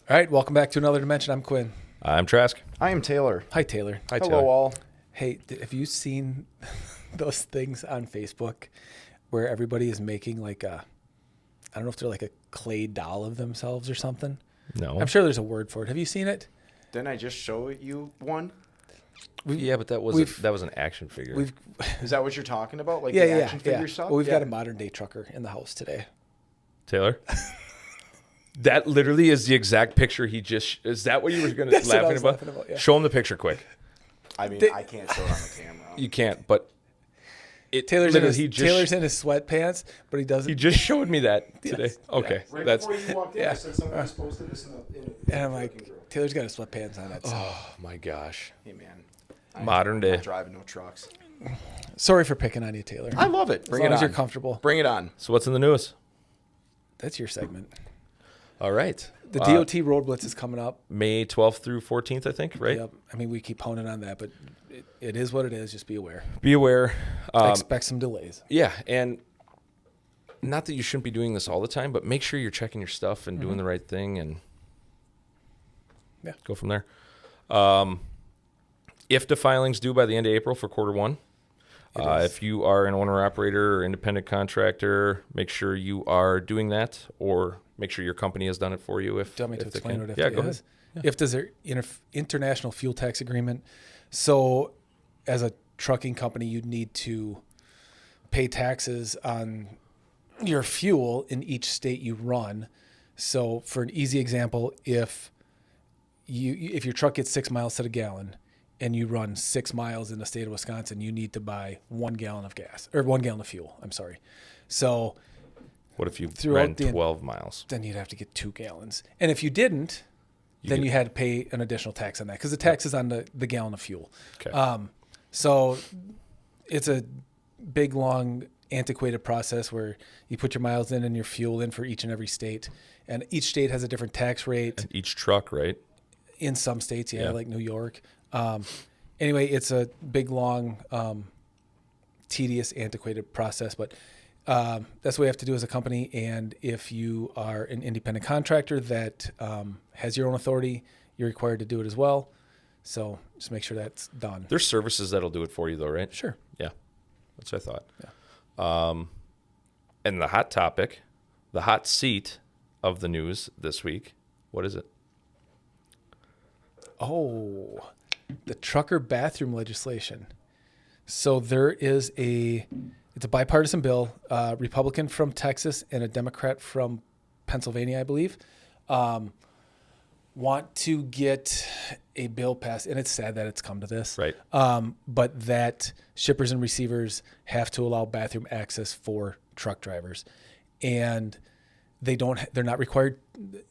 All right, welcome back to Another Dimension. I'm Quinn. I'm Trask. I am Taylor. Hi, Taylor. Hi, Hello, Taylor. all. Hey, have you seen those things on Facebook where everybody is making like a, I don't know if they're like a clay doll of themselves or something? No. I'm sure there's a word for it. Have you seen it? Didn't I just show you one? Yeah, but that was an action figure. Is that what you're talking about? Like Yeah, the action figure stuff? Well, we've got a modern day trucker in the house today. Taylor? That literally is the exact picture he just... Is that what you were going to That's what I laughing was about? laughing about, yeah. Show him the picture quick. I mean, I can't show it on the camera. You can't, but... Taylor's in literally, his sweatpants, but he doesn't. He just showed me that today. Yes. Okay. Right that's. before you walked in, yeah. I said someone just posted this in the And I'm like, Taylor's got his sweatpants on. That's Oh, my gosh. hey, man. Modern day. I'm not driving no trucks. Sorry for picking on you, Taylor. I love it. Bring as it long as on. you're comfortable. Bring it on. So what's in the news? That's your segment. All right. The DOT Road Blitz is coming up. May 12th through 14th, I think, right? Yep. I mean, we keep honing on that, but it is what it is. Just be aware. Be aware. Expect some delays. Yeah, and not that you shouldn't be doing this all the time, but make sure you're checking your stuff and doing the right thing and go from there. IFTA filings due by the end of April for quarter one. If you are an owner-operator or independent contractor, make sure you are doing that, or make sure your company has done it for you. Do you want me to explain what IFTA Yeah, go is? ahead. IFTA is an international fuel tax agreement. So as a trucking company, you need to pay taxes on your fuel in each state you run. So for an easy example, if your truck gets 6 miles to the gallon and you run 6 miles in the state of Wisconsin, you need to buy 1 gallon of gas, or 1 gallon of fuel. I'm sorry. So What if you Throughout ran the- 12 miles? then you'd have to get 2 gallons. And if you didn't, then you had to pay an additional tax on that because the tax is on the gallon of fuel. Okay. So it's a big, long, antiquated process where you put your miles in and your fuel in for each and every state. And each state has a different tax rate. And each truck, right? In some states, Yeah. like New York. Anyway, it's a big, long, tedious, antiquated process. But that's what we have to do as a company. And if you are an independent contractor that has your own authority, you're required to do it as well. So just make sure that's done. There's services that'll do it for you, though, right? Sure. Yeah, that's what I thought. Yeah. And the hot topic, the hot seat of the news this week, what is it? Oh, the trucker bathroom legislation. So there is it's a bipartisan bill, Republican from Texas and a Democrat from Pennsylvania, I believe, want to get a bill passed. And it's sad that it's come to this. Right. But that shippers and receivers have to allow bathroom access for truck drivers. And they're not required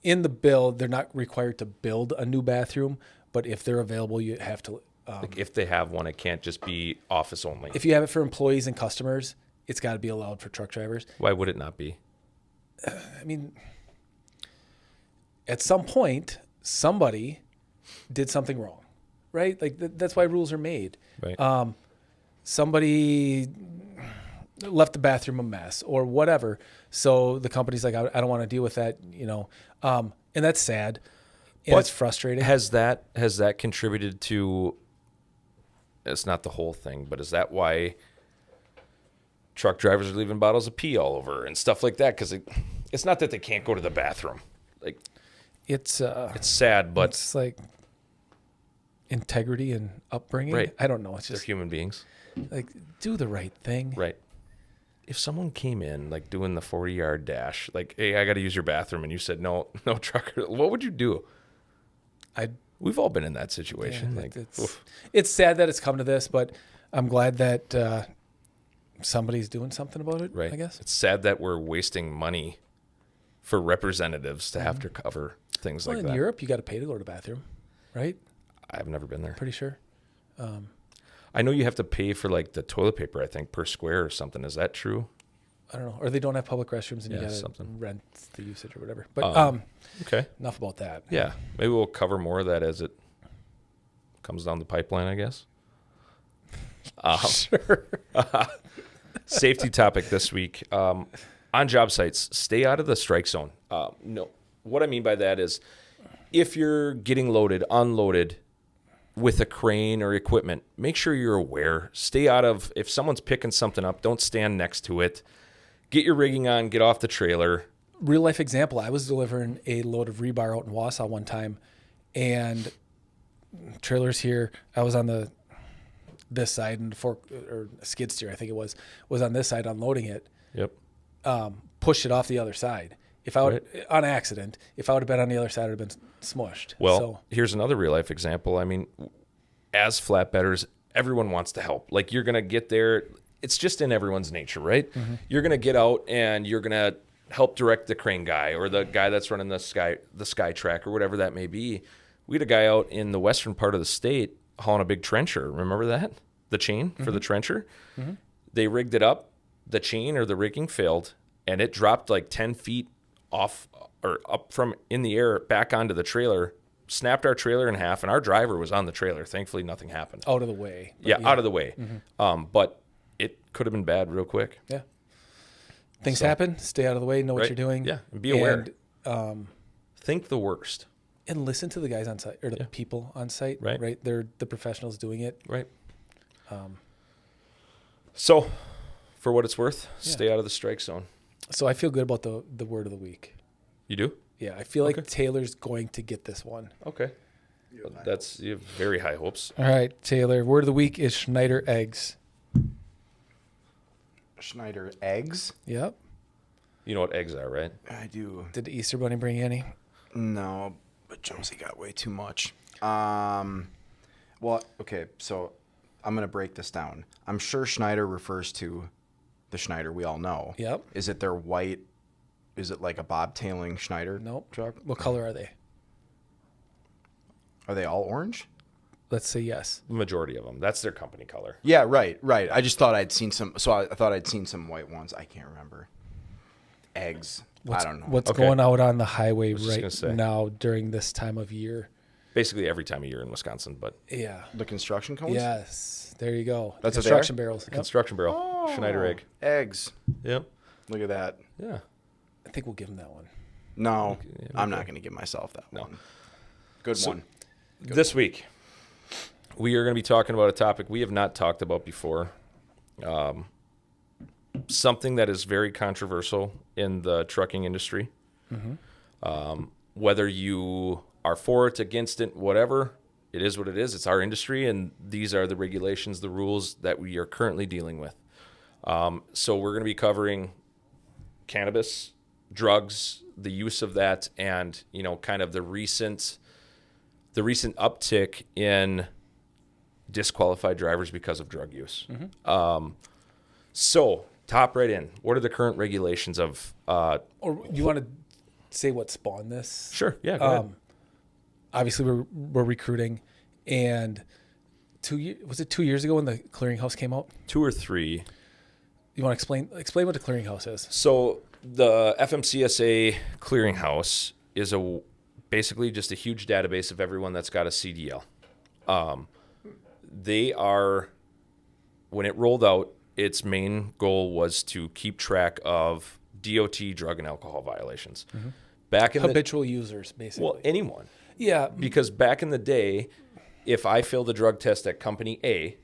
in the bill. They're not required to build a new bathroom, but if they're available, you have to. Like if they have one, it can't just be office only. If you have it for employees and customers, it's got to be allowed for truck drivers. Why would it not be? I mean, at some point, somebody did something wrong, right? Like that's why rules are made. Right. Somebody left the bathroom a mess or whatever. So the company's like, I don't want to deal with that, and that's sad. And But it's frustrating. Has that contributed to? It's not the whole thing, but is that why truck drivers are leaving bottles of pee all over and stuff like that? Because it's not that they can't go to the bathroom. Like It's sad, but it's like integrity and upbringing. Right. I don't know. It's they're just human beings. like do the right thing. Right. If someone came in like doing the 40-yard dash, like, hey, I got to use your bathroom, and you said no, trucker, what would you do? We've all been in that situation. It's sad that it's come to this, but I'm glad that somebody's doing something about it. Right. I guess It's sad that we're wasting money for representatives to have to cover things like in that. Europe, you got to pay to go to the bathroom, right? I've never been there. Pretty sure. I know you have to pay for like the toilet paper, I think, per square or something. Is that true? I don't know, or they don't have public restrooms and you got to something. rent the usage or whatever. But Okay. enough about that. Yeah. Maybe we'll cover more of that as it comes down the pipeline, I guess. Sure. Safety topic this week. On job sites, stay out of the strike zone. No. What I mean by that is if you're getting loaded, unloaded with a crane or equipment, make sure you're aware. Stay out of, if someone's picking something up, don't stand next to it. Get your rigging on, get off the trailer. Real life example, I was delivering a load of rebar out in Wausau one time, and trailers here, I was on this side, and fork or skid steer, I think it was on this side unloading it. Yep. Pushed it off the other side. If I would, on accident, if I would have been on the other side, it would have been smushed. Well, So, here's another real life example. I mean, as flatbedders, everyone wants to help. Like, you're going to get there. It's just in everyone's nature, right? Mm-hmm. You're going to get out and you're going to help direct the crane guy or the guy that's running the sky track or whatever that may be. We had a guy out in the western part of the state hauling a big trencher. Remember that? The chain for the trencher? Mm-hmm. They rigged it up. The chain or the rigging failed, and it dropped like 10 feet off or up from in the air back onto the trailer, snapped our trailer in half, and our driver was on the trailer. Thankfully, nothing happened. out of the way. But Yeah, out of the way. But it could have been bad real quick. Yeah. Things happen. Stay out of the way. Know what Right. you're doing. Yeah, and be aware. And, Think the worst. and listen to the guys on site or the people on site. Right. They're the professionals doing it. Right. So, for what it's worth, Yeah. stay out of the strike zone. So I feel good about the word of the week. You do? Yeah, I feel like Okay. Taylor's going to get this one. Okay. You have very high hopes. All right, Taylor. Word of the week is Schneider eggs. Schneider eggs? Yep. You know what eggs are, right? I do. Did the Easter Bunny bring you any? No, but Jonesy got way too much. Well, okay, so I'm going to break this down. I'm sure Schneider refers to the Schneider we all know. Yep. Is it their white, is it like a bobtailing Schneider Nope. truck? What color are they? Are they all orange? Let's say yes. The majority of them. That's their company color. Yeah, right. I just thought I'd seen some, so I thought I'd seen some white ones. I can't remember. Eggs. I don't know. What's Okay. going out on the highway was just gonna say. right now during this time of year? Basically every time of year in Wisconsin, but Yeah. The construction cones? Yes. There you go. That's what they construction are? barrels. Yep. construction barrel, Schneider egg. Eggs. Yep. Look at that. Yeah. I think we'll give them that one. No, yeah, I'm okay. not going to give myself that one. Good one. This week, we are going to be talking about a topic we have not talked about before. Something that is very controversial in the trucking industry. Whether you are for it, against it, whatever, it is what it is. It's our industry, and these are the regulations, the rules that we are currently dealing with. So we're going to be covering cannabis, drugs, the use of that, and kind of the recent uptick in disqualified drivers because of drug use. So top right in. What are the current regulations of? Or you want to say what spawned this? Sure. Yeah. Go ahead. Obviously, we're recruiting, and was it 2 years ago when the clearinghouse came out? 2 or 3. You want to explain what the clearinghouse is? So the FMCSA Clearinghouse is basically just a huge database of everyone that's got a CDL. They are, when it rolled out, its main goal was to keep track of DOT drug and alcohol violations. Back in Habitual users, basically. well, anyone. Yeah. Because back in the day, if I failed a drug test at company A,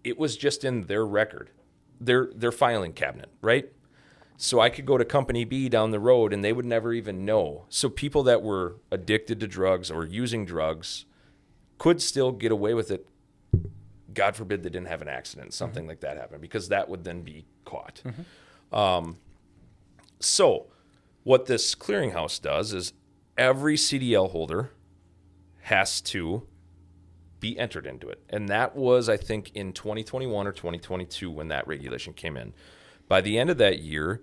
it was just in their record, their filing cabinet, right? So I could go to company B down the road and they would never even know. So people that were addicted to drugs or using drugs could still get away with it. God forbid they didn't have an accident, something like that happened, because that would then be caught. So what this clearinghouse does is every CDL holder has to be entered into it. And that was, I think, in 2021 or 2022 when that regulation came in. By the end of that year,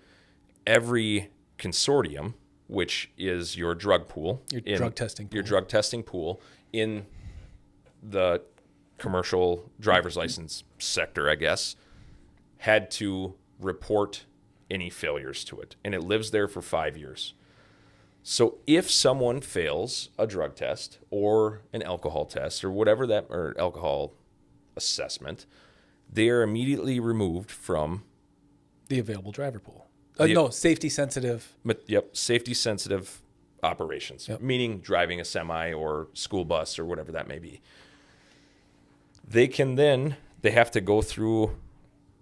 every consortium, which is your drug pool, Your drug testing pool. your drug testing pool in the commercial driver's license sector, I guess, had to report any failures to it. And it lives there for 5 years. So if someone fails a drug test or an alcohol test or whatever or alcohol assessment, they are immediately removed from the available driver pool. No, safety sensitive. safety sensitive operations, Yep. meaning driving a semi or school bus or whatever that may be. They have to go through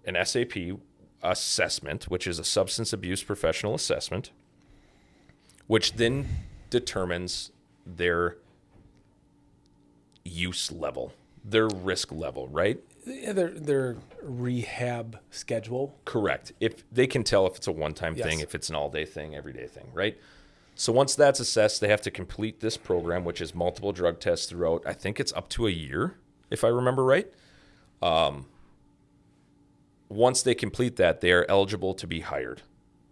an SAP assessment, which is a substance abuse professional assessment, which then determines their use level, their risk level, right? Yeah, their rehab schedule. Correct. If they can tell if it's a one-time Yes. thing, if it's an all-day thing, everyday thing, right? So once that's assessed, they have to complete this program, which is multiple drug tests throughout. I think it's up to a year, if I remember right. Once they complete that, they are eligible to be hired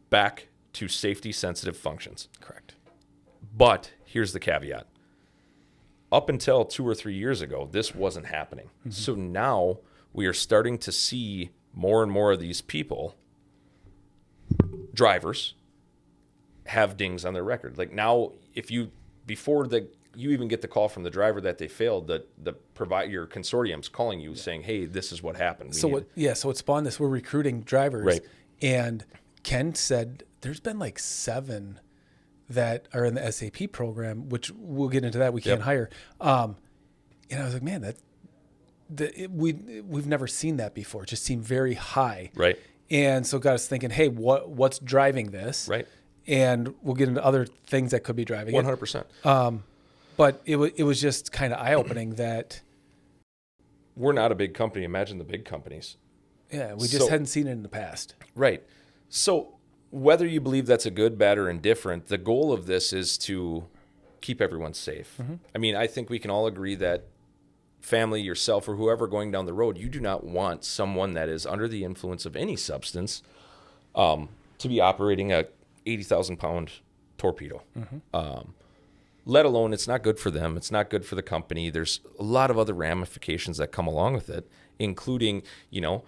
back to safety-sensitive functions. Correct. But here's the caveat. Up until 2 or 3 years ago, this wasn't happening. Mm-hmm. So now we are starting to see more and more of these people, drivers, have dings on their record. Like now, before you even get the call from the driver that they failed, your consortium's calling you saying, "Hey, this is what happened." So it spawned this. We're recruiting drivers, right? And Ken said there's been like 7 that are in the SAP program, which we'll get into that. We can't hire. And I was like, man, we've never seen that before. It just seemed very high, right? And so got us thinking, hey, what's driving this, right? And we'll get into other things that could be driving 100%. it. But it was just kind of eye-opening that we're not a big company. Imagine the big companies. Yeah, we just hadn't seen it in the past. Right. So whether you believe that's a good, bad, or indifferent, the goal of this is to keep everyone safe. Mm-hmm. I mean, I think we can all agree that family, yourself, or whoever going down the road, you do not want someone that is under the influence of any substance to be operating a 80,000-pound torpedo. Mm-hmm. Let alone it's not good for them. It's not good for the company. There's a lot of other ramifications that come along with it, including, your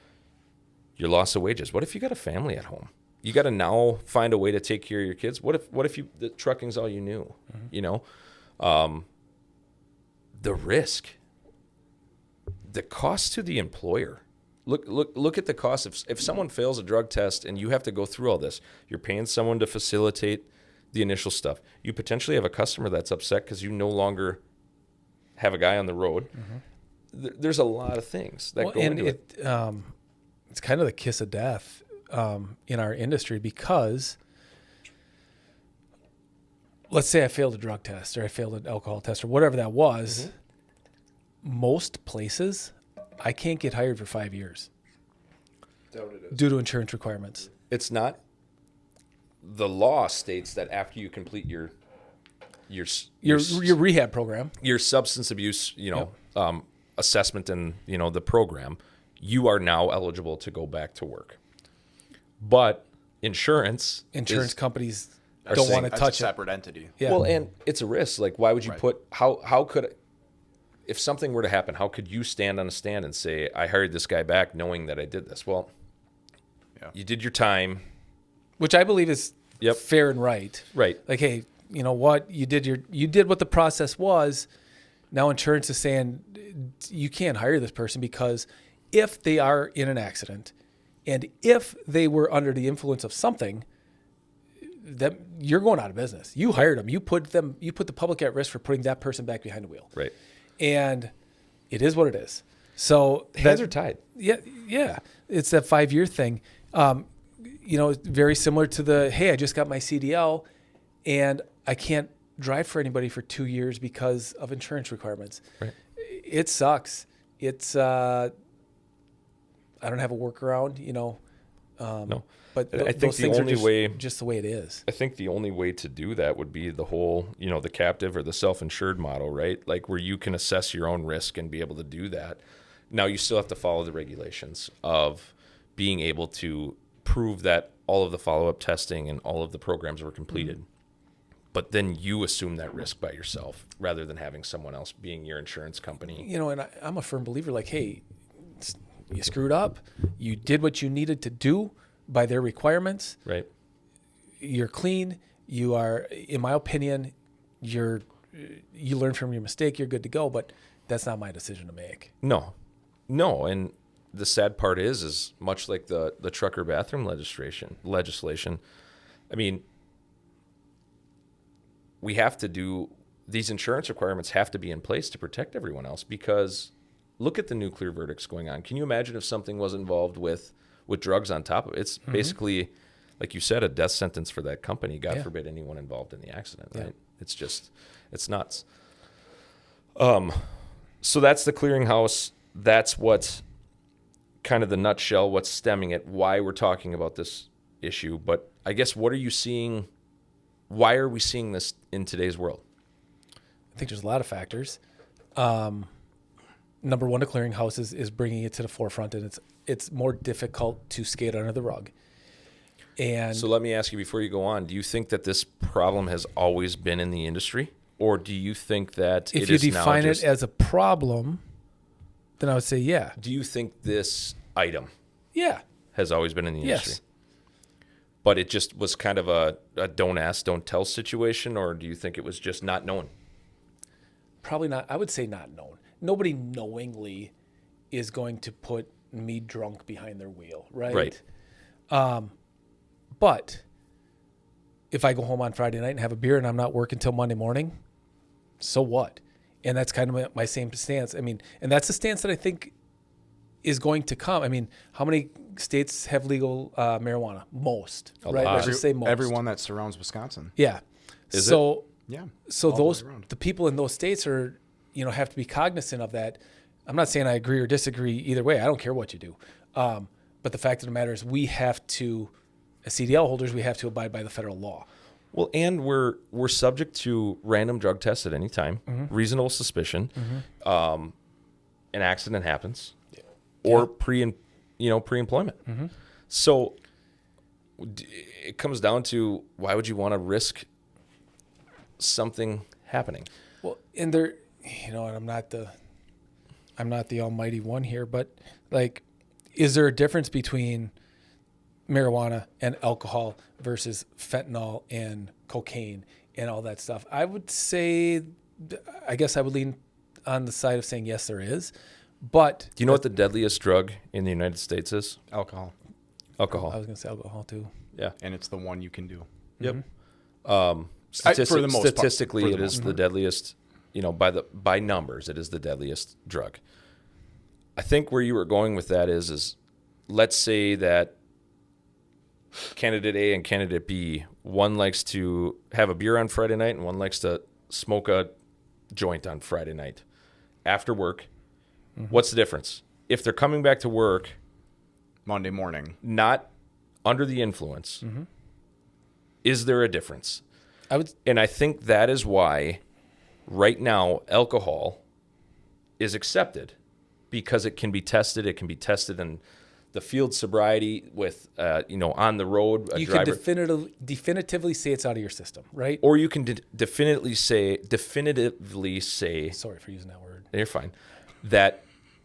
loss of wages. What if you got a family at home? You got to now find a way to take care of your kids. What if the trucking's all you knew? Mm-hmm. The risk, the cost to the employer. Look at the cost. If someone fails a drug test and you have to go through all this, you're paying someone to facilitate the initial stuff. You potentially have a customer that's upset because you no longer have a guy on the road. Mm-hmm. There's a lot of things that go into it. It's kind of the kiss of death in our industry because let's say I failed a drug test or I failed an alcohol test or whatever that was. Mm-hmm. Most places, I can't get hired for 5 years due to insurance requirements. It's not. The law states that after you complete your rehab program, your substance abuse, assessment and, the program, you are now eligible to go back to work. But insurance companies don't want to touch a separate entity. Yeah. Well, and it's a risk. Like, why would you put, how could, if something were to happen, how could you stand on a stand and say, I hired this guy back knowing that I did this? Well, you did your time. Which I believe is fair and right. Right. Like, hey, you know what? You did what the process was. Now insurance is saying you can't hire this person because if they are in an accident and if they were under the influence of something, that you're going out of business. You hired them. You put the public at risk for putting that person back behind the wheel. Right. And it is what it is. So hands are tied. Yeah. It's that 5-year thing. Very similar to hey, I just got my CDL and I can't drive for anybody for 2 years because of insurance requirements. Right. It sucks. It's, I don't have a workaround, no. But I think the only way, just the way it is. I think the only way to do that would be the whole, the captive or the self-insured model, right? Like where you can assess your own risk and be able to do that. Now you still have to follow the regulations of being able to prove that all of the follow-up testing and all of the programs were completed. Mm-hmm. But then you assume that risk by yourself rather than having someone else being your insurance company. And I'm a firm believer, like, hey, you screwed up. You did what you needed to do by their requirements. Right. You're clean. You are, in my opinion, you learn from your mistake. You're good to go. But that's not my decision to make. No. And the sad part is much like the trucker bathroom legislation. I mean, we have to do these insurance requirements have to be in place to protect everyone else, because look at the nuclear verdicts going on. Can you imagine if something was involved with drugs on top of it? It's basically, like you said, a death sentence for that company. God forbid anyone involved in the accident, right? It's nuts. So that's the clearinghouse. That's what's kind of the nutshell, what's stemming it, why we're talking about this issue. But I guess, what are you seeing? Why are we seeing this in today's world? I think there's a lot of factors. Number one, the clearinghouse is bringing it to the forefront, and it's more difficult to skate under the rug. And so let me ask you before you go on, do you think that this problem has always been in the industry? Or do you think that if it you is now define just, it as a problem, then I would say yeah. do you think this item Yeah. has always been in the industry? Yes. But it just was kind of a don't ask, don't tell situation? Or do you think it was just not known? Probably not. I would say not known. Nobody knowingly is going to put me drunk behind their wheel, right? Right. But if I go home on Friday night and have a beer and I'm not working till Monday morning, so what? And that's kind of my same stance. I mean, and that's the stance that I think is going to come. I mean, how many states have legal marijuana? Most, right? lot. Let's just say most. Everyone that surrounds Wisconsin. Yeah. Is so Yeah. So all the those way around. the people in those states are, have to be cognizant of that. I'm not saying I agree or disagree either way. I don't care what you do. But the fact of the matter is, we have to, as CDL holders, we have to abide by the federal law. Well, and we're subject to random drug tests at any time, reasonable suspicion. An accident happens, or pre-employment. So it comes down to, why would you want to risk something happening? Well, and there, and I'm not the almighty one here, but like, is there a difference between marijuana and alcohol versus fentanyl and cocaine and all that stuff? I would say, I guess I would lean on the side of saying yes, there is. But Do you know what the deadliest drug in the United States is? Alcohol. Alcohol. I was going to say alcohol too. Yeah. And it's the one you can do. Yep. For the most part. Statistically, For the it is the deadliest. By numbers, it is the deadliest drug. I think where you were going with that is let's say that candidate A and candidate B, one likes to have a beer on Friday night and one likes to smoke a joint on Friday night after work. What's the difference? If they're coming back to work Monday morning. not under the influence, is there a difference? And I think that is why right now alcohol is accepted, because it can be tested. It can be tested in the field sobriety with, on the road. You can definitively say it's out of your system, right? Or you can definitively say, Sorry for using that word. you're fine, that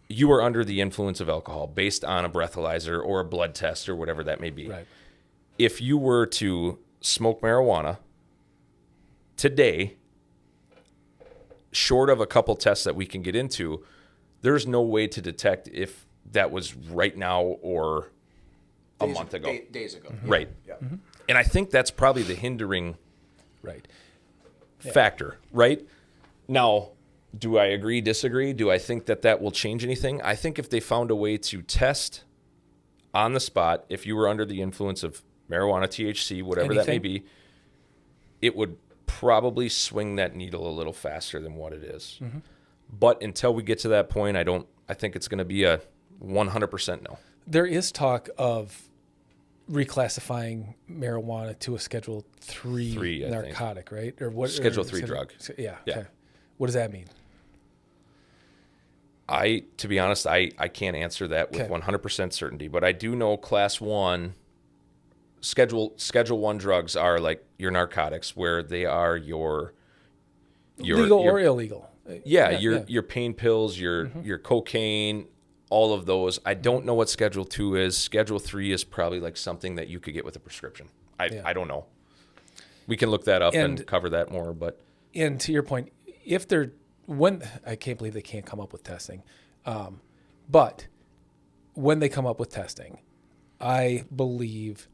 you are under the influence of alcohol based on a breathalyzer or a blood test or whatever that may be. Right. If you were to smoke marijuana today, short of a couple tests that we can get into, there's no way to detect if that was right now or a month ago. Days ago. Right. Yeah. And I think that's probably the hindering Right. factor, right? Now, do I agree, disagree? Do I think that will change anything? I think if they found a way to test on the spot, if you were under the influence of marijuana, THC, whatever that may be, it would probably swing that needle a little faster than what it is. But until we get to that point, I think it's going to be a 100% no. There is talk of reclassifying marijuana to a Schedule 3 I narcotic, right? Or what? Schedule 3 drug. Yeah. Yeah. Okay. What does that mean? To be honest, I can't answer that with 100% certainty, but I do know Class 1, Schedule 1 drugs are like your narcotics, where they are your Legal or illegal? Your pain pills, your cocaine, all of those. I don't know what Schedule 2 is. Schedule 3 is probably like something that you could get with a prescription. I don't know. We can look that up and cover that more. But to your point, I can't believe they can't come up with testing. But when they come up with testing, I believe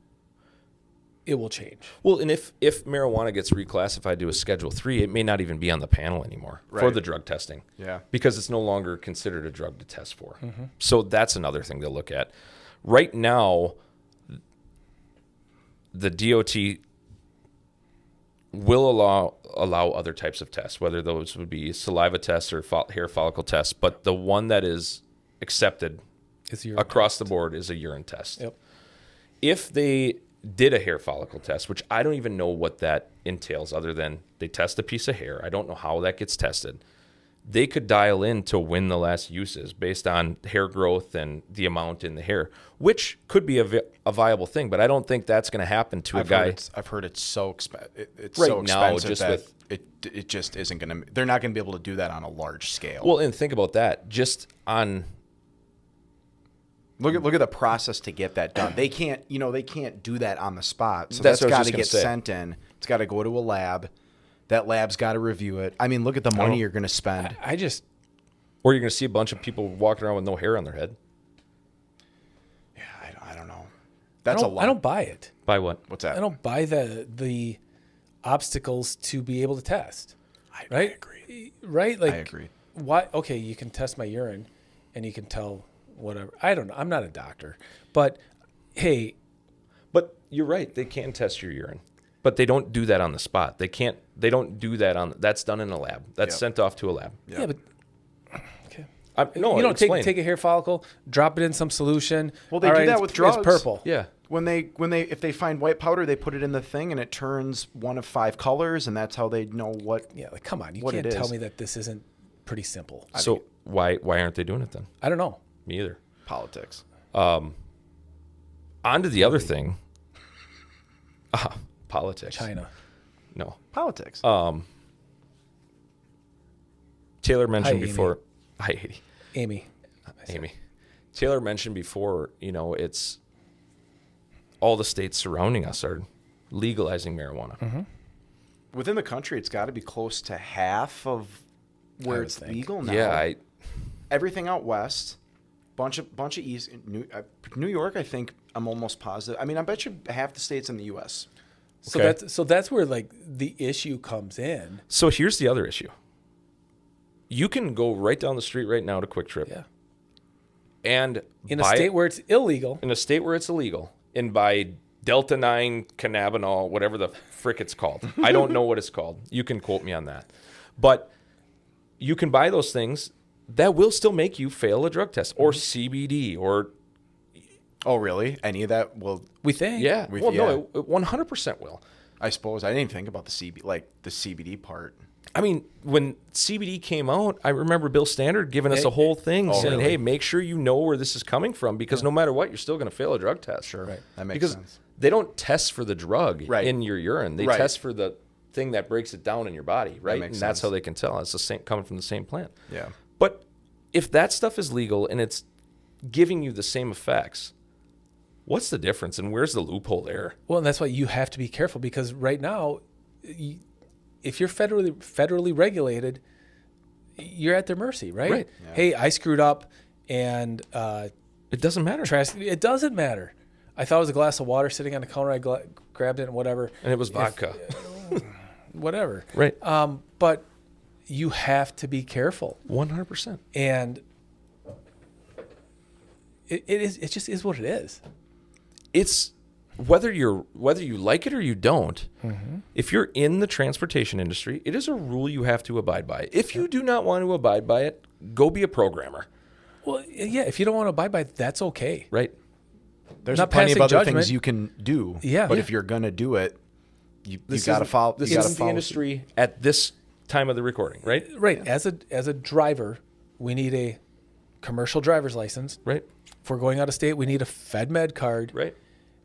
it will change. Well, and if marijuana gets reclassified to a Schedule 3, it may not even be on the panel anymore for Right. the drug testing. Yeah. Because it's no longer considered a drug to test for. So that's another thing to look at. Right now, the DOT will allow other types of tests, whether those would be saliva tests or hair follicle tests, but the one that is accepted It's your across the board is a urine test. Yep. If they did a hair follicle test, which I don't even know what that entails other than they test a piece of hair. I don't know how that gets tested. They could dial in to when the last use is based on hair growth and the amount in the hair, which could be a viable thing, but I don't think that's going to happen to a guy. I've heard it's so expensive. It's Right so now, expensive just that with- it just isn't going to. They're not going to be able to do that on a large scale. Well, and think about that. Just on look at the process to get that done. They can't do that on the spot. So That's that's what I got was to just get gonna say. sent in. It's got to go to a lab. That lab's got to review it. I mean, look at the money you're going to spend. I just or you're going to see a bunch of people walking around with no hair on their head. Yeah, I don't know. That's a lot. I don't buy it. By what? What's that? I don't buy the obstacles to be able to test. Right? I agree. Right? Like I agree. Why? Okay, you can test my urine, and you can tell whatever. I don't know. I'm not a doctor, but hey, But you're right. They can test your urine, but they don't do that on the spot. They can't. They don't do that on. That's done in a lab. That's Yep. sent off to a lab. yeah, but okay. No, You don't explain. take a hair follicle, drop it in some solution. Well, they all do right, that it's- with drugs. It's purple. Yeah. When they if they find white powder, they put it in the thing and it turns one of 5 colors, and that's how they know what. Yeah, like come on, you What can't it tell is. me that this isn't pretty simple. So why aren't they doing it then? I don't know. Me either. Politics. On to the other thing. Politics. China. No. Politics. Taylor mentioned Amy. before. Hi, Amy. Amy. Amy. Taylor mentioned before, it's all the states surrounding us are legalizing marijuana. Within the country, it's got to be close to half of where would it's think. legal now. Yeah, Everything out west, bunch of east. New York, I think I'm almost positive. I mean, I bet you half the states in the U.S. So Okay. that's where like the issue comes in. So here's the other issue. You can go right down the street right now to Quick Trip Yeah. and In a buy state it- where it's illegal. in a state where it's illegal and buy Delta 9 cannabinol, whatever the frick it's called. I don't know what it's called. You can quote me on that. But you can buy those things that will still make you fail a drug test or CBD or Oh, really? Any of that? Well, We think. yeah. With- Well, yeah. no, it 100% will. I suppose I didn't even think about the CBD part. I mean, when CBD came out, I remember Bill Standard giving us a whole thing saying, really? hey, make sure you know where this is coming from because no matter what, you're still going to fail a drug test. Sure. Right. That makes Because sense. they don't test for the drug Right. in your urine. They Right. test for the thing that breaks it down in your body, right? makes And that's sense. how they can tell. It's the same coming from the same plant. Yeah. But if that stuff is legal and it's giving you the same effects, what's the difference and where's the loophole there? Well, and that's why you have to be careful because right now, if you're federally regulated, you're at their mercy, right? Right. Yeah. Hey, I screwed up, and It doesn't matter. it doesn't matter. I thought it was a glass of water sitting on the counter. I grabbed it and whatever. And it was vodka. Whatever. Right. But you have to be careful, 100%. and it just is what it is. It's whether you like it or you don't. If you're in the transportation industry, it is a rule you have to abide by. If you do not want to abide by it, go be a programmer, Well, yeah. If you don't want to abide by it, that's okay. right? There's Not plenty of passing other judgment. things you can do. Yeah. But Yeah. if you're gonna do it, you This got to isn't- follow. This you gotta isn't the follow- industry at this time of the recording, right? Right. As a driver, we need a commercial driver's license. Right. If we're going out of state, we need a FedMed card. Right.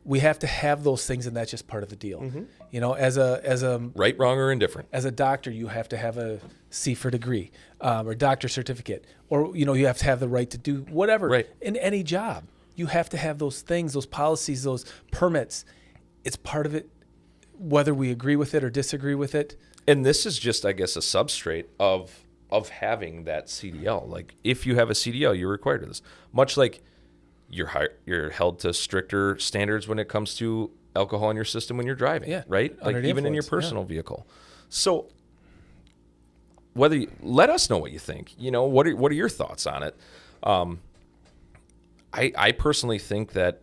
We have to have those things, and that's just part of the deal. You know, as a Right, wrong, or indifferent. as a doctor, you have to have a CFR degree or doctor certificate, or you have to have the right to do whatever. Right. In any job, you have to have those things, those policies, those permits. It's part of it, whether we agree with it or disagree with it. And this is just, I guess, a substrate of having that CDL. Like, if you have a CDL, you're required to this. Much like you're held to stricter standards when it comes to alcohol in your system when you're driving, right? Like under the even in your influence, personal vehicle. So let us know what you think. What are your thoughts on it? I personally think that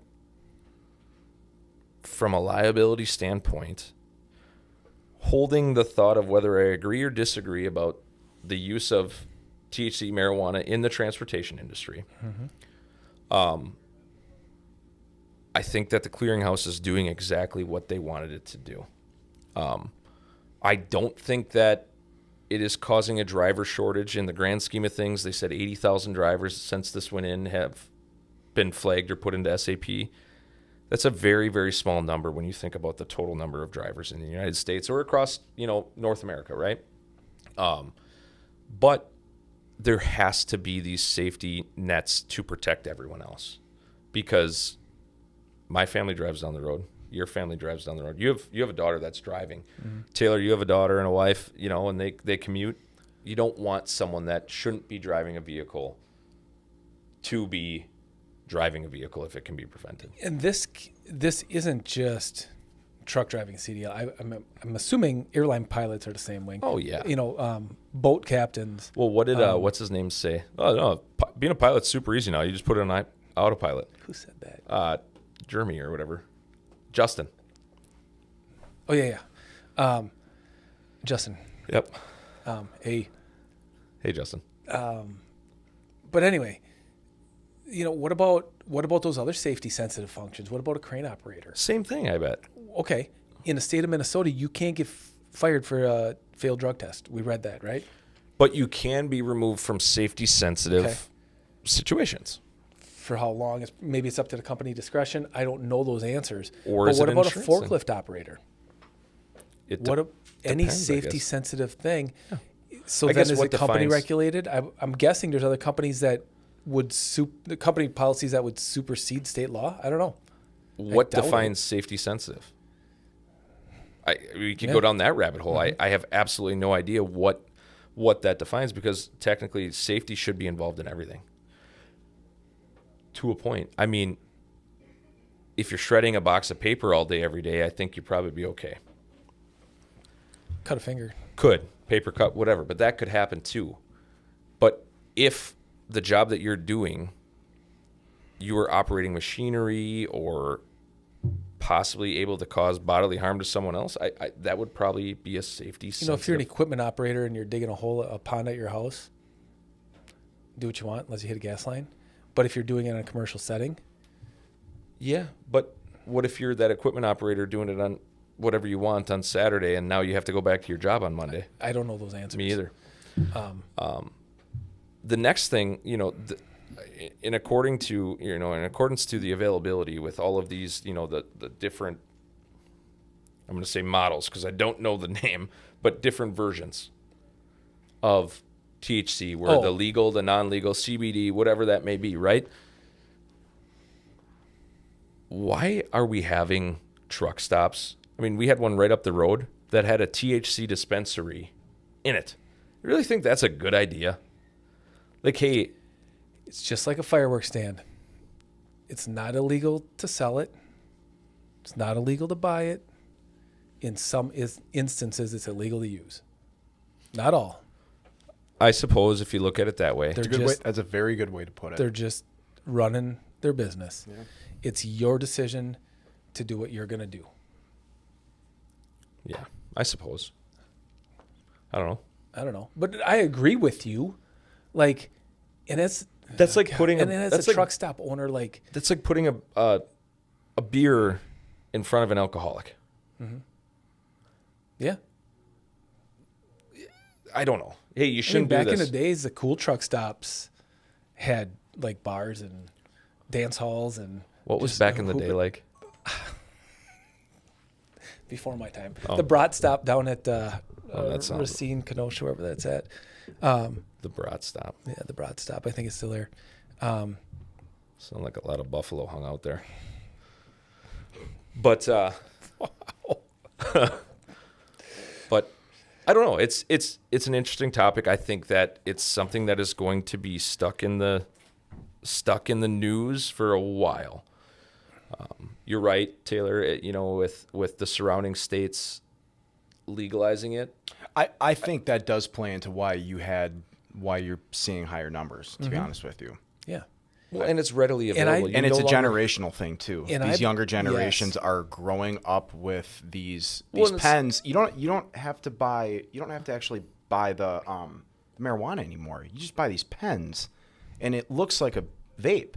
from a liability standpoint, holding the thought of whether I agree or disagree about the use of THC marijuana in the transportation industry, I think that the Clearinghouse is doing exactly what they wanted it to do. I don't think that it is causing a driver shortage in the grand scheme of things. They said 80,000 drivers since this went in have been flagged or put into SAP. That's a very, very small number when you think about the total number of drivers in the United States or across, North America, right? But there has to be these safety nets to protect everyone else, because my family drives down the road. Your family drives down the road. You have a daughter that's driving. Mm-hmm. Taylor, you have a daughter and a wife, and they commute. You don't want someone that shouldn't be driving a vehicle to be driving a vehicle if it can be prevented. And this isn't just truck driving CDL. I'm assuming airline pilots are the same way. Oh yeah. Boat captains. Well, what did what's his name say? Oh no, being a pilot's super easy now. You just put it on autopilot. Who said that? Jeremy or whatever. Justin. Oh yeah. Justin. Yep. Hey, Justin. But anyway, what about those other safety sensitive functions? What about a crane operator? Same thing, I bet. Okay. In the state of Minnesota, you can't get fired for a failed drug test. We read that, right? But you can be removed from safety sensitive situations. For how long? Maybe it's up to the company discretion. I don't know those answers. Or but what about a forklift operator? Any depends, safety sensitive thing? Yeah. So I then guess is what it company defines... regulated? I'm guessing there's other companies that would the company policies that would supersede state law. I don't know. What defines safety sensitive? We could go down that rabbit hole. Mm-hmm. I have absolutely no idea what that defines, because technically safety should be involved in everything. To a point. I mean, if you're shredding a box of paper all day, every day, I think you'd probably be okay. Cut a finger. Could. Paper cut, whatever. But that could happen too. But if the job that you're doing, you are operating machinery or possibly able to cause bodily harm to someone else, that would probably be a safety sensitive. If you're an equipment operator and you're digging a pond at your house, do what you want unless you hit a gas line. But if you're doing it in a commercial setting? Yeah, but what if you're that equipment operator doing it on whatever you want on Saturday, and now you have to go back to your job on Monday? I don't know those answers. Me either. The next thing, in accordance to the availability with all of these, the different, I'm going to say models because I don't know the name, but different versions of THC, where the legal, the non-legal, CBD, whatever that may be, right? Why are we having truck stops? I mean, we had one right up the road that had a THC dispensary in it. I really think that's a good idea. Like, hey, it's just like a fireworks stand. It's not illegal to sell it. It's not illegal to buy it. In some instances, it's illegal to use. Not all. I suppose if you look at it that way. That's a very good way to put it. They're just running their business. Yeah. It's your decision to do what you're going to do. Yeah, I suppose. I don't know. But I agree with you. Like, and that's like putting and then as a truck stop owner, like that's like putting a beer in front of an alcoholic. Mm-hmm. Yeah. I don't know. Hey, you shouldn't do this. Back in the days, the cool truck stops had like bars and dance halls and. What was back in the day like? Before my time, the Brat stop down at Racine, Kenosha, wherever that's at. The Brat stop. Yeah, the Brat stop. I think it's still there. Sound like a lot of buffalo hung out there. But but I don't know. It's an interesting topic. I think that it's something that is going to be stuck in the stuck in the news for a while. You're right, Taylor. With the surrounding states legalizing it. I think that does play into why you're seeing higher numbers, to be honest with you. Yeah. Well, and it's readily available. And it's a generational thing too. And these younger generations are growing up with these pens. You don't have to actually buy the marijuana anymore. You just buy these pens, and it looks like a vape.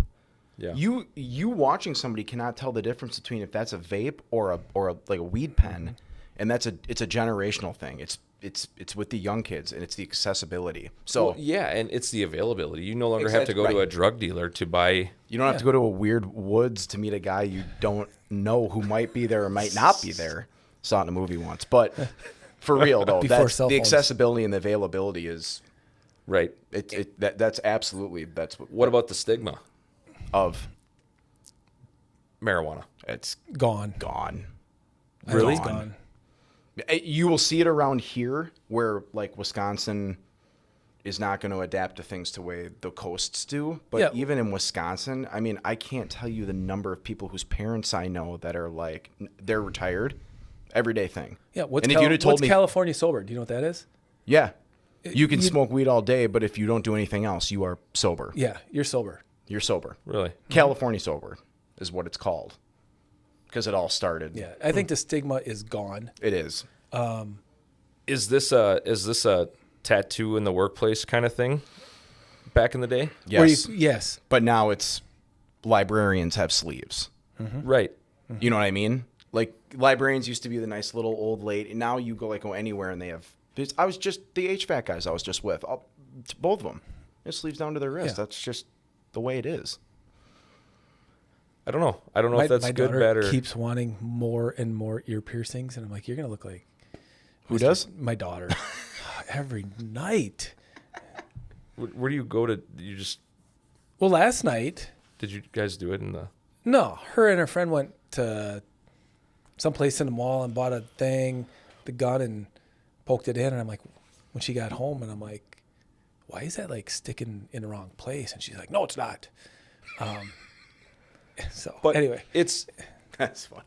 Yeah. You watching somebody cannot tell the difference between if that's a vape or a weed pen, and it's a generational thing. It's with the young kids, and it's the accessibility. So and it's the availability. You no longer have to go to a drug dealer to buy. You don't have to go to a weird woods to meet a guy you don't know who might be there or might not be there. Saw it in a movie once, but for real though, the accessibility and the availability is right. That's absolutely What about the stigma of marijuana? It's Gone. Really? It's gone. You will see it around here where like Wisconsin is not going to adapt to things the way the coasts do. But even in Wisconsin, I mean, I can't tell you the number of people whose parents I know that are like, they're retired, everyday thing. Yeah. What's California sober? Do you know what that is? Yeah. You can smoke weed all day, but if you don't do anything else, you are sober. Yeah. You're sober. You're sober. Really? California sober is what it's called. Because it all started. Yeah, I think the stigma is gone. It is. Is this a tattoo in the workplace kind of thing? Back in the day, Yes. Yes. But now it's librarians have sleeves. Right? You know what I mean? Like librarians used to be the nice little old lady. Now you go anywhere and they have. I was just the HVAC guys I was just with. Both of them, their sleeves down to their wrist. Yeah. That's just the way it is. I don't know. I don't know if that's good, bad, or keeps wanting more and more ear piercings, and I'm like, you're gonna look like who does? My daughter. Every night. Where do you go to? You just last night. Did you guys do it in the? No, her and her friend went to someplace in the mall and bought a gun, and poked it in, and I'm like, when she got home, and I'm like, why is that like sticking in the wrong place? And she's like, no, it's not. So, but anyway, that's fun.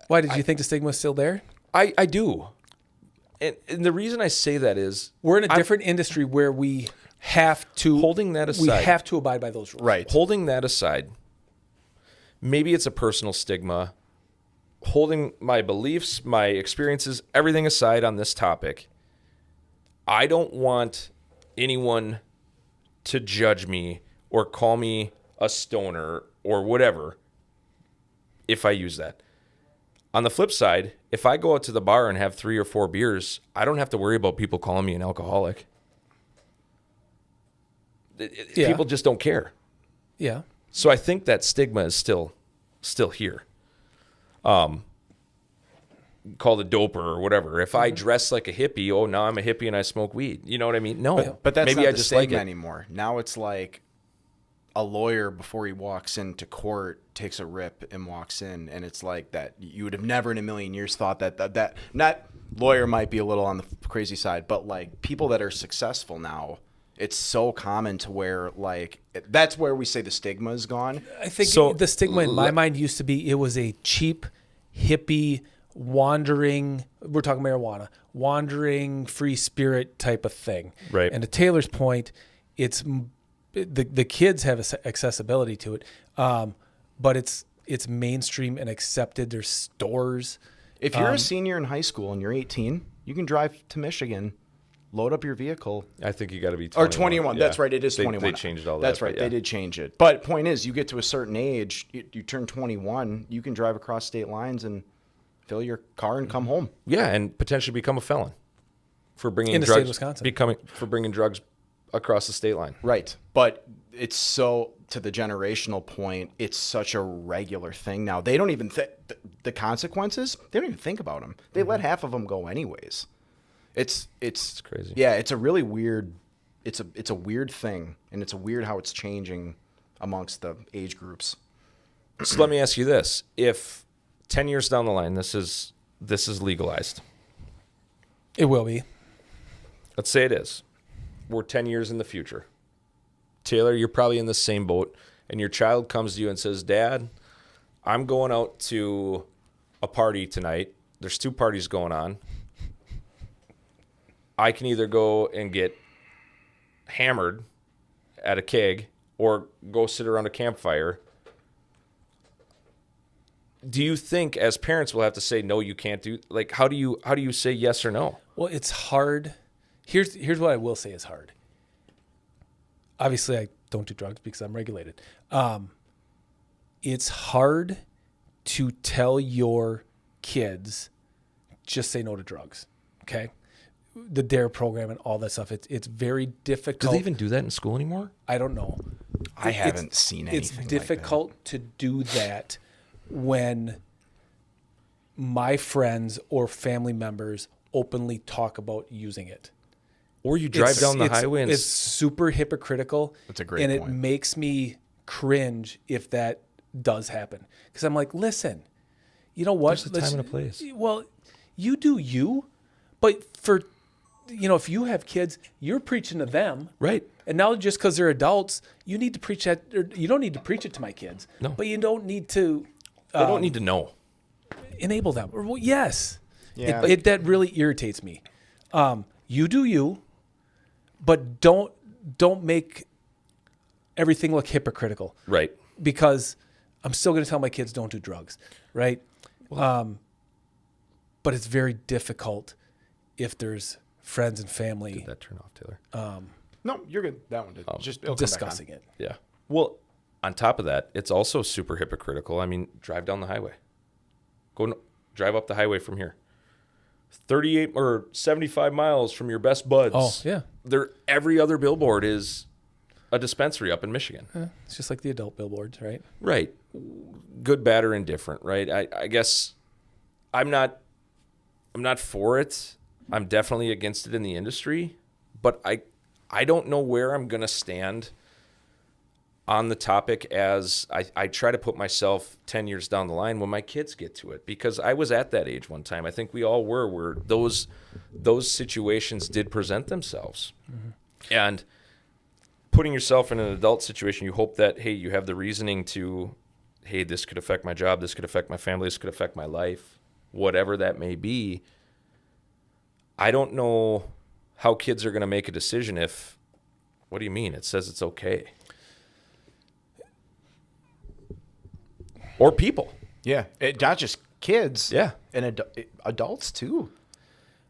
Why did you think the stigma was still there? I do, and the reason I say that is we're in a different industry where we have to holding that aside. We have to abide by those rules. Right. Holding that aside, maybe it's a personal stigma. Holding my beliefs, my experiences, everything aside on this topic, I don't want anyone to judge me or call me a stoner or whatever if I use that. On the flip side, if I go out to the bar and have 3 or 4 beers, I don't have to worry about people calling me an alcoholic. People just don't care. Yeah. So I think that stigma is still here. Called a doper or whatever. If I dress like a hippie, now I'm a hippie and I smoke weed. You know what I mean? No. But that's maybe not I the just stigma like it anymore. Now it's like a lawyer before he walks into court takes a rip and walks in, and it's like that. You would have never in a million years thought that not lawyer might be a little on the crazy side, but like people that are successful now, it's so common to where like that's where we say the stigma is gone. I think the stigma in my mind used to be it was a cheap, hippie, wandering. We're talking marijuana, wandering free spirit type of thing. Right. And to Taylor's point, it's the kids have accessibility to it, but it's mainstream and accepted. There's stores. If you're a senior in high school and you're 18, you can drive to Michigan, load up your vehicle. I think you got to be 21. Or 21. Yeah. That's right. It is 21. They changed all that. That's right. They did change it. But point is, you get to a certain age, you turn 21, you can drive across state lines and fill your car and come home. Yeah, and potentially become a felon for bringing in the drugs. State of Wisconsin. For bringing drugs across the state line. Right. But it's so, to the generational point, it's such a regular thing now. They don't even the consequences, they don't even think about them. They let half of them go anyways. It's crazy. Yeah, it's a really weird it's a weird thing, and it's a weird how it's changing amongst the age groups. So let me ask you this. If 10 years down the line this is legalized. It will be. Let's say it is. We're 10 years in the future. Taylor, you're probably in the same boat, and your child comes to you and says, Dad, I'm going out to a party tonight. There's 2 parties going on. I can either go and get hammered at a keg or go sit around a campfire. Do you think as parents we'll have to say, no, you can't do, like, how do you say yes or no? Well, it's hard. Here's what I will say is hard. Obviously, I don't do drugs because I'm regulated. It's hard to tell your kids, just say no to drugs. Okay. The DARE program and all that stuff. It's very difficult. Do they even do that in school anymore? I don't know. I haven't seen anything. It's difficult to do that when my friends or family members openly talk about using it. Or you drive down the highway and it's super hypocritical. That's a great point. point. It makes me cringe if that does happen. Because I'm like, listen, you know what? There's a time and a place. Well, you do you, but for, if you have kids, you're preaching to them. Right. And now just because they're adults, you need to preach that. Or you don't need to preach it to my kids. No. But you don't need to. They don't need to know. Enable them. Or, well, yes. Yeah. That really irritates me. You do you, but don't make everything look hypocritical. Right. Because I'm still going to tell my kids don't do drugs, right? Well, but it's very difficult if there's friends and family. Did that turn off, Taylor? No, you're good. That one did. Just it'll come back Discussing on. it. Yeah. Well, on top of that, it's also super hypocritical. I mean, drive down the highway. Drive up the highway from here. 38 or 75 miles from your best buds. Oh, yeah. Every other billboard is a dispensary up in Michigan. It's just like the adult billboards, right? Right. Good, bad, or indifferent, right? I guess I'm not for it. I'm definitely against it in the industry, but I don't know where I'm going to stand on the topic as I try to put myself 10 years down the line when my kids get to it, because I was at that age one time. I think we all were, where those situations did present themselves. Mm-hmm. And putting yourself in an adult situation, you hope that, hey, you have the reasoning to, hey, this could affect my job, this could affect my family, this could affect my life, whatever that may be. I don't know how kids are going to make a decision if, what do you mean? It says it's okay. Or people. Yeah. Not just kids. Yeah. And adults too.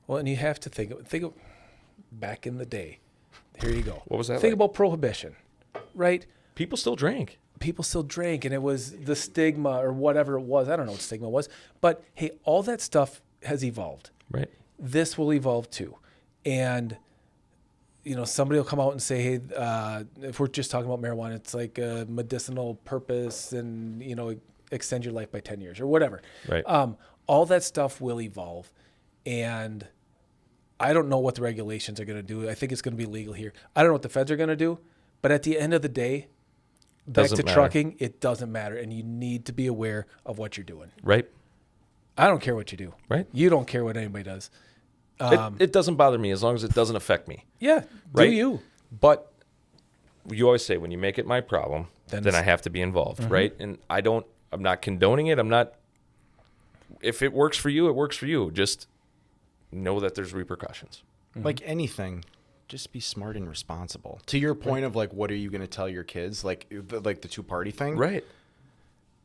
Well, and you have to think of back in the day. Here you go. What was that Think like? about prohibition, right? People still drank. People still drank, and it was the stigma or whatever it was. I don't know what stigma was. But, hey, all that stuff has evolved. Right. This will evolve too. And, somebody will come out and say, hey, if we're just talking about marijuana, it's like a medicinal purpose and, extend your life by 10 years or whatever. Right. All that stuff will evolve. And I don't know what the regulations are going to do. I think it's going to be legal here. I don't know what the feds are going to do. But at the end of the day, back to trucking, it doesn't matter. And you need to be aware of what you're doing. Right. I don't care what you do. Right. You don't care what anybody does. It doesn't bother me as long as it doesn't affect me. Yeah. Right? Do you? But you always say, when you make it my problem, then it's- I have to be involved, right? And I'm not condoning it. If it works for you, it works for you. Just know that there's repercussions. Like anything, just be smart and responsible. To your point of like, what are you going to tell your kids? Like the 2-party thing. Right.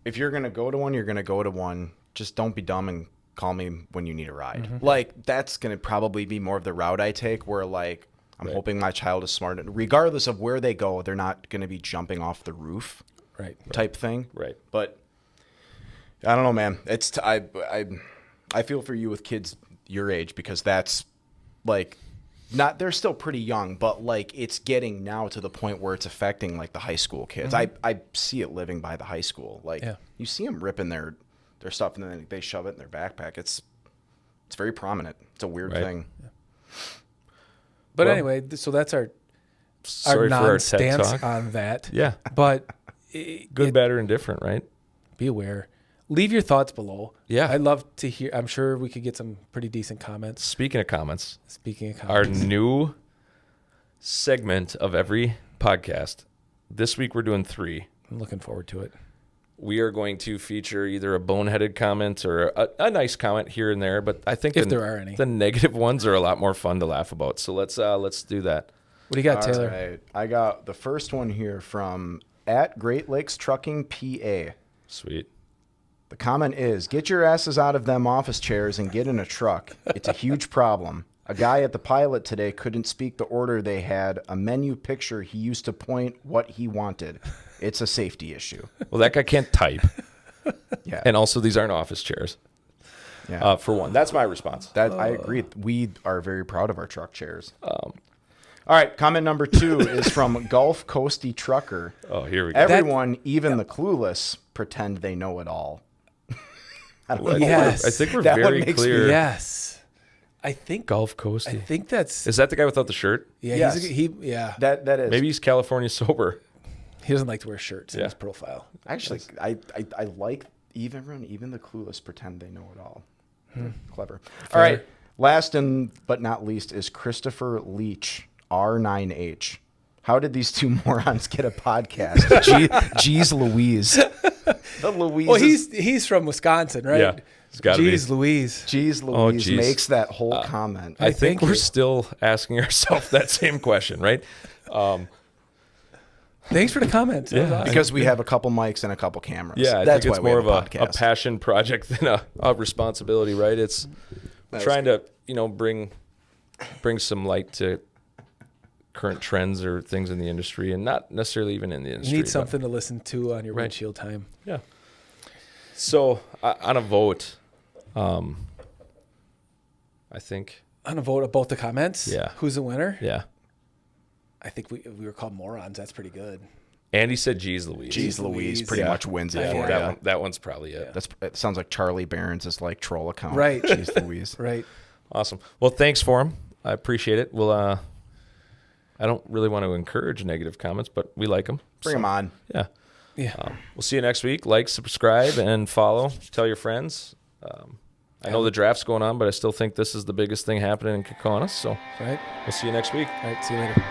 If you're going to go to one, you're going to go to one. Just don't be dumb and call me when you need a ride. Like that's going to probably be more of the route I take, where like I'm hoping my child is smart. Regardless of where they go, they're not going to be jumping off the roof. Right. Type thing. Right. But I don't know, man. I feel for you with kids your age, because that's like they're still pretty young, but like it's getting now to the point where it's affecting like the high school kids. I see it living by the high school. Like you see them ripping their stuff and then they shove it in their backpack. It's very prominent. It's a weird thing. Yeah. But anyway, so that's our non-stance on that. Yeah. But good, bad, or indifferent, right? Be aware. Leave your thoughts below. Yeah. I'd love to hear. I'm sure we could get some pretty decent comments. Speaking of comments, our new segment of every podcast This week we're doing 3. I'm looking forward to it. We are going to feature either a boneheaded comment or a nice comment here and there, but I think If there are any. the negative ones are a lot more fun to laugh about. So let's do that. What do you got, Taylor? All right. I got the first one here from at Great Lakes Trucking PA. Sweet. The comment is, get your asses out of them office chairs and get in a truck. It's a huge problem. A guy at the pilot today couldn't speak the order they had. A menu picture, he used to point what he wanted. It's a safety issue. Well, that guy can't type. Yeah. And also, these aren't office chairs. Yeah. For one. That's my response. That I agree. We are very proud of our truck chairs. All right. Comment number 2 is from Gulf Coasty Trucker. Oh, here we go. Everyone, even the clueless, pretend they know it all. I don't know. Yes. I think we're That one very makes me- clear. Yes. I think Gulf Coasty. I think that's Is that the guy without the shirt? yeah. Yes. Yeah. That is. Maybe he's California sober. He doesn't like to wear shirts in Yeah. his profile. Actually, I like even the clueless pretend they know it all. Clever. All right. Last but not least is Christopher Leach, R9H. How did these two morons get a podcast? Jeez Louise. The Louise. Well, he's from Wisconsin, right? Yeah, it's gotta be. Jeez Louise. Jeez Louise geez. makes that whole comment. I think thank we're you. still asking ourselves that same question, right? Thanks for the comments. That was Yeah. awesome. Because we have a couple mics and a couple cameras. Yeah, I That's think it's why we more have of a podcast. passion project than a responsibility, right? It's trying to, bring some light to current trends or things in the industry, and not necessarily even in the industry. You need but- something to listen to on your Right. windshield time. Yeah. So on a vote, I think, On a vote of both the comments. Yeah. Who's the winner? yeah. I think we were called morons. That's pretty good. Andy said, "Geez, Louise." Jeez Louise Louise. pretty Yeah. much wins it Yeah, for that you. one. That one's probably it. It sounds like Charlie Barron's like troll account. Right. Jeez Louise. Right. Awesome. Well, thanks for them. I appreciate it. We'll. I don't really want to encourage negative comments, but we like them. Bring them on. Yeah. Yeah. We'll see you next week. Like, subscribe, and follow. Tell your friends. I know the draft's going on, but I still think this is the biggest thing happening in Kikonis. So Right. we'll see you next week. All right. See you later.